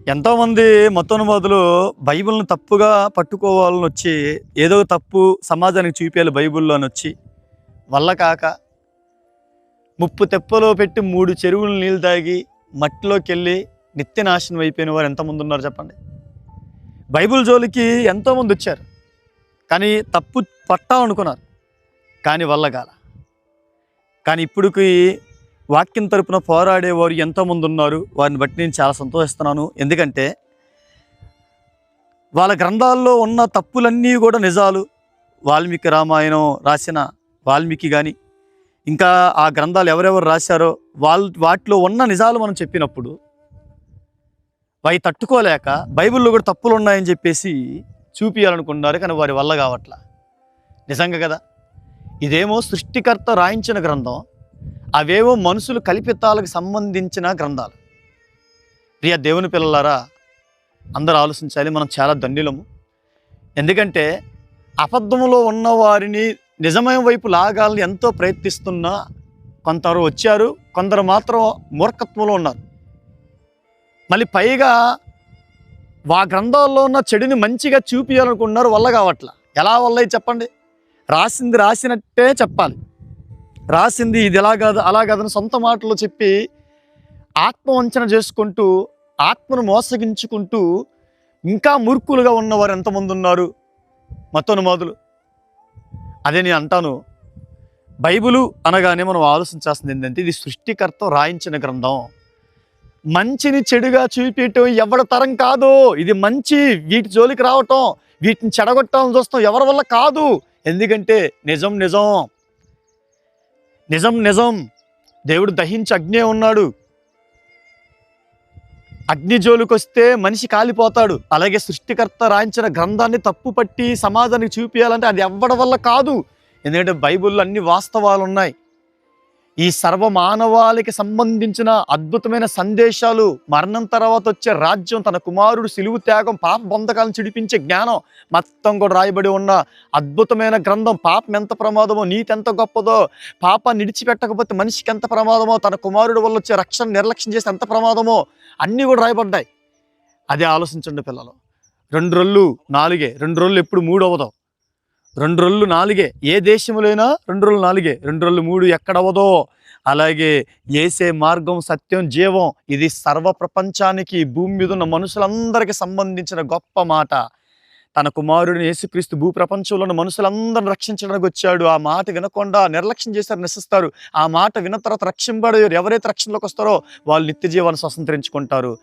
ఎంతోమంది మతోన్మాదులు బైబిల్‌ని తప్పుగా పట్టుకోవాలని వచ్చి, ఏదో తప్పు సమాజానికి చూపియాలి బైబిల్‌లో అని వచ్చి, వల్ల కాక ముప్పు తెప్పలో పెట్టి 3 చెరువులు నీళ్ళు తాగి మట్టిలోకెళ్ళి నిత్య నాశనం అయిపోయిన వారు ఎంతమంది ఉన్నారు చెప్పండి. బైబిల్ జోలికి ఎంతోమంది వచ్చారు, కానీ తప్పు పట్టాలనుకున్నారు, కానీ వల్ల కాల. కానీ ఇప్పుడుకి వాక్యం తరపున పోరాడేవారు ఎంతోమంది ఉన్నారు. వారిని బట్టి నేను చాలా సంతోషిస్తున్నాను. ఎందుకంటే వాళ్ళ గ్రంథాల్లో ఉన్న తప్పులన్నీ కూడా నిజాలు. వాల్మీకి రామాయణం రాసిన వాల్మీకి కానీ, ఇంకా ఆ గ్రంథాలు ఎవరెవరు రాశారో వాటిలో ఉన్న నిజాలు మనం చెప్పినప్పుడు అవి తట్టుకోలేక బైబిల్లో కూడా తప్పులు ఉన్నాయని చెప్పేసి చూపించాలనుకున్నారు, కానీ వారి వల్ల కావట్లా. నిజంగా కదా, ఇదేమో సృష్టికర్త రాయించిన గ్రంథం, అవేవో మనుషులు కల్పితాలకు సంబంధించిన గ్రంథాలు. ప్రియ దేవుని పిల్లలారా, అందరూ ఆలోచించాలి. మనం చాలా ధన్యులము. ఎందుకంటే అబద్ధంలో ఉన్న వారిని నిజమైన వైపు లాగాలని ఎంతో ప్రయత్నిస్తున్నా కొందరు వచ్చారు, కొందరు మాత్రం మూర్ఖత్వంలో ఉన్నారు. మళ్ళీ పైగా ఆ గ్రంథాల్లో ఉన్న చెడుని మంచిగా చూపించాలనుకున్నారు, వల్ల కావట్లా. ఎలా వల్ల చెప్పండి? రాసింది రాసినట్టే చెప్పాలి. రాసింది ఇది ఎలా కాదు అలా కాదని సొంత మాటలు చెప్పి ఆత్మవంచన చేసుకుంటూ, ఆత్మను మోసగించుకుంటూ ఇంకా మూర్ఖులుగా ఉన్నవారు ఎంతమంది ఉన్నారు మతోన్మాదులు. అదే నేను అంటాను, బైబిలు అనగానే మనం ఆలోచించాల్సింది ఏంటంటే, ఇది సృష్టికర్త రాయించిన గ్రంథం. మంచిని చెడుగా చూపించటం ఎవరి తరం కాదు. ఇది మంచి, వీటి జోలికి రావటం, వీటిని చెడగొట్టాలని చూస్తాం ఎవరి వల్ల కాదు. ఎందుకంటే నిజం నిజం, నిజం నిజం. దేవుడు దహించి అగ్నే ఉన్నాడు. అగ్ని జోలికి వస్తే మనిషి కాలిపోతాడు. అలాగే సృష్టికర్త రాయించిన గ్రంథాన్ని తప్పు పట్టి సమాజానికి చూపించాలంటే అది ఎవ్వడి వల్ల కాదు. ఎందుకంటే బైబిల్లో అన్ని వాస్తవాలు ఉన్నాయి. ఈ సర్వమానవాళికి సంబంధించిన అద్భుతమైన సందేశాలు, మరణం తర్వాత వచ్చే రాజ్యం, తన కుమారుడు సిలువు త్యాగం, పాప బంధకాలను చిడిపించే జ్ఞానం మొత్తం కూడా రాయబడి ఉన్న అద్భుతమైన గ్రంథం. పాపం ఎంత ప్రమాదమో, నీతి ఎంత గొప్పదో, పాపాన్ని విడిచిపెట్టకపోతే మనిషికి ఎంత ప్రమాదమో, తన కుమారుడు వల్ల వచ్చే రక్షణ నిర్లక్ష్యం చేస్తే ఎంత ప్రమాదమో అన్నీ కూడా రాయబడ్డాయి. అదే ఆలోచించండి పిల్లలు. 2 రోజులు 4 2 రోజులు ఎప్పుడు 3 అవ్వదు. 2 రోజులు 4 ఏ దేశంలోనైనా 2 రోజులు 4 2 రోజులు 3 ఎక్కడవదో. అలాగే యేసే మార్గం, సత్యం, జీవం, ఇది సర్వ ప్రపంచానికి, భూమి మీద ఉన్న మనుషులందరికీ సంబంధించిన గొప్ప మాట. తన కుమారుడిని యేసుక్రీస్తు భూప్రపంచంలో ఉన్న మనుషులందరిని రక్షించడానికి వచ్చాడు. ఆ మాట వినకుండా నిర్లక్ష్యం చేశారు, నశిస్తారు. ఆ మాట విన్న తర్వాత రక్షింపబడే ఎవరైతే రక్షణలోకి వస్తారో వాళ్ళు నిత్య జీవాన్ని స్వతంత్రించుకుంటారు.